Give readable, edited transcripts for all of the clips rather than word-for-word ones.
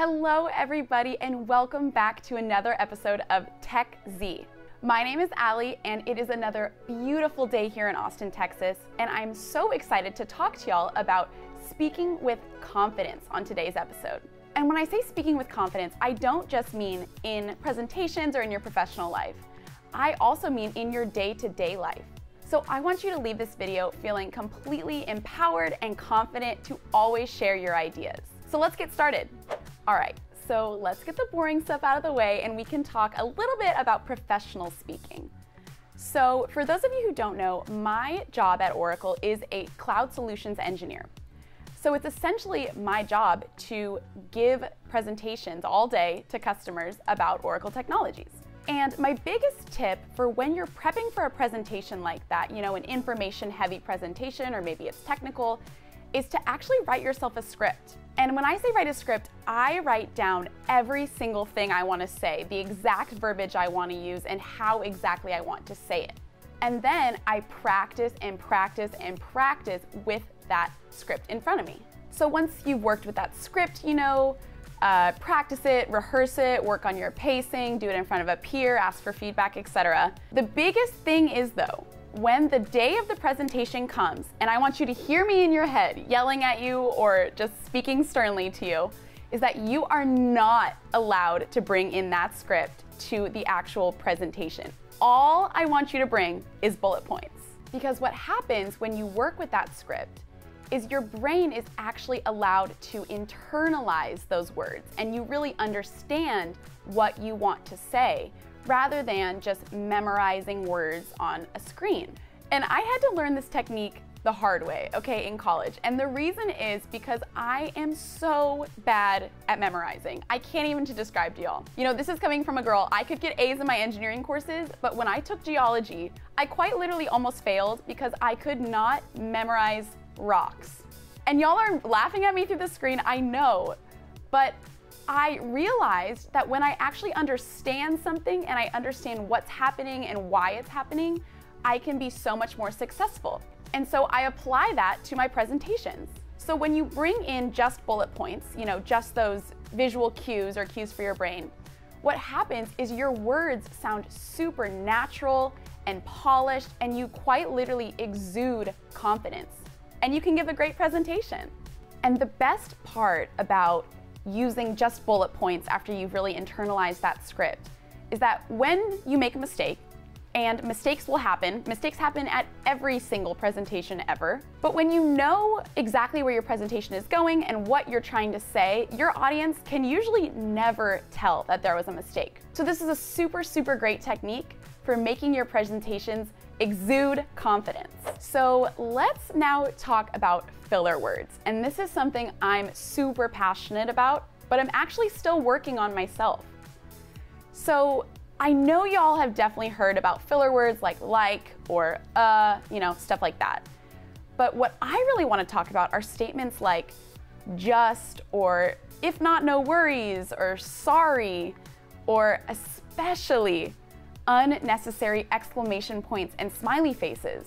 Hello everybody and welcome back to another episode of Tech Z. My name is Alli and it is another beautiful day here in Austin, Texas, and I'm so excited to talk to y'all about speaking with confidence on today's episode. And when I say speaking with confidence, I don't just mean in presentations or in your professional life. I also mean in your day-to-day life. So I want you to leave this video feeling completely empowered and confident to always share your ideas. So let's get started. All right, so let's get the boring stuff out of the way and we can talk a little bit about professional speaking. So for those of you who don't know, my job at Oracle is a cloud solutions engineer. So it's essentially my job to give presentations all day to customers about Oracle technologies. And my biggest tip for when you're prepping for a presentation like that, you know, an information-heavy presentation, or maybe it's technical, is to actually write yourself a script. And when I say write a script, I write down every single thing I want to say, the exact verbiage I want to use, and how exactly I want to say it. And then I practice and practice and practice with that script in front of me. So once you've worked with that script, you know, practice it, rehearse it, work on your pacing, do it in front of a peer, ask for feedback, etc. The biggest thing is though, when the day of the presentation comes, and I want you to hear me in your head yelling at you or just speaking sternly to you, is that you are not allowed to bring in that script to the actual presentation. All I want you to bring is bullet points. Because what happens when you work with that script is your brain is actually allowed to internalize those words and you really understand what you want to say rather than just memorizing words on a screen. And I had to learn this technique the hard way, okay, in college. And the reason is because I am so bad at memorizing. I can't even to describe to y'all. You know, this is coming from a girl. I could get A's in my engineering courses, but when I took geology, I quite literally almost failed because I could not memorize rocks. And y'all are laughing at me through the screen, I know, but I realized that when I actually understand something and I understand what's happening and why it's happening, I can be so much more successful. And so I apply that to my presentations. So when you bring in just bullet points, you know, just those visual cues or cues for your brain, what happens is your words sound super natural and polished and you quite literally exude confidence. And you can give a great presentation. And the best part about using just bullet points after you've really internalized that script is that when you make a mistake, and mistakes will happen, mistakes happen at every single presentation ever, but when you know exactly where your presentation is going and what you're trying to say, your audience can usually never tell that there was a mistake. So this is a super, super great technique for making your presentations exude confidence. So let's now talk about filler words. And this is something I'm super passionate about, but I'm actually still working on myself. So I know y'all have definitely heard about filler words like or you know, stuff like that. But what I really want to talk about are statements like just, or if not, no worries, or sorry, or especially unnecessary exclamation points and smiley faces.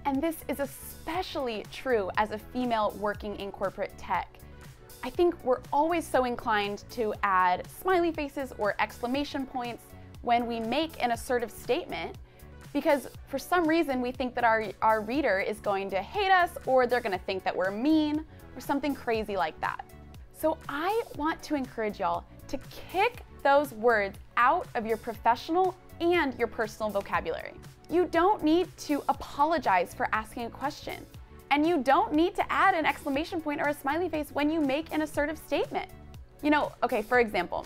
And this is especially true as a female working in corporate tech. I think we're always so inclined to add smiley faces or exclamation points when we make an assertive statement because for some reason we think that our reader is going to hate us or they're going to think that we're mean or something crazy like that. So I want to encourage y'all to kick those words out of your professional and your personal vocabulary. You don't need to apologize for asking a question. And you don't need to add an exclamation point or a smiley face when you make an assertive statement. You know, okay, for example,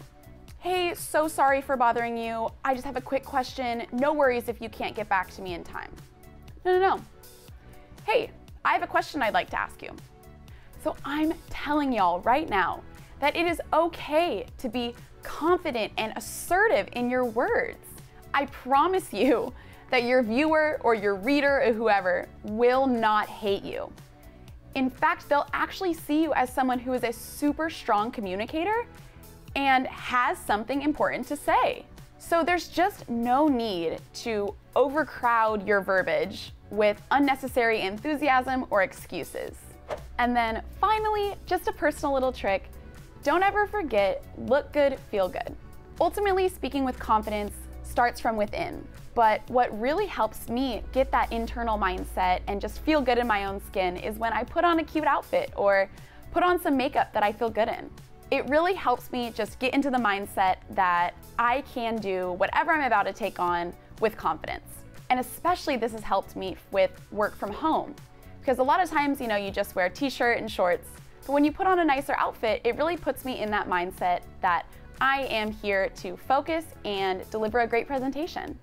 hey, so sorry for bothering you. I just have a quick question. No worries if you can't get back to me in time. No. Hey, I have a question I'd like to ask you. So I'm telling y'all right now that it is okay to be confident and assertive in your words. I promise you that your viewer or your reader or whoever will not hate you. In fact, they'll actually see you as someone who is a super strong communicator and has something important to say. So there's just no need to overcrowd your verbiage with unnecessary enthusiasm or excuses. And then finally, just a personal little trick, Don't ever forget, look good, feel good. Ultimately, speaking with confidence starts from within. But what really helps me get that internal mindset and just feel good in my own skin is when I put on a cute outfit or put on some makeup that I feel good in. It really helps me just get into the mindset that I can do whatever I'm about to take on with confidence. And especially this has helped me with work from home. Because a lot of times, you just wear a t-shirt and shorts, but when you put on a nicer outfit, it really puts me in that mindset that I am here to focus and deliver a great presentation.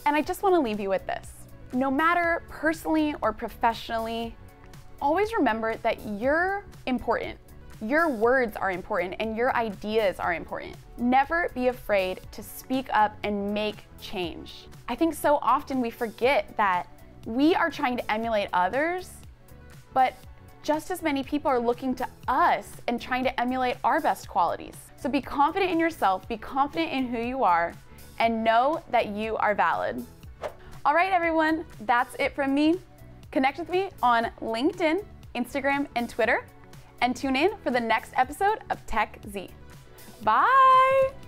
And I just want to leave you with this. No matter personally or professionally, always remember that you're important. Your words are important and your ideas are important. Never be afraid to speak up and make change. I think so often we forget that we are trying to emulate others, but just as many people are looking to us and trying to emulate our best qualities. So be confident in yourself, be confident in who you are, and know that you are valid. All right, everyone, that's it from me. Connect with me on LinkedIn, Instagram, and Twitter, and tune in for the next episode of Tech Z. Bye!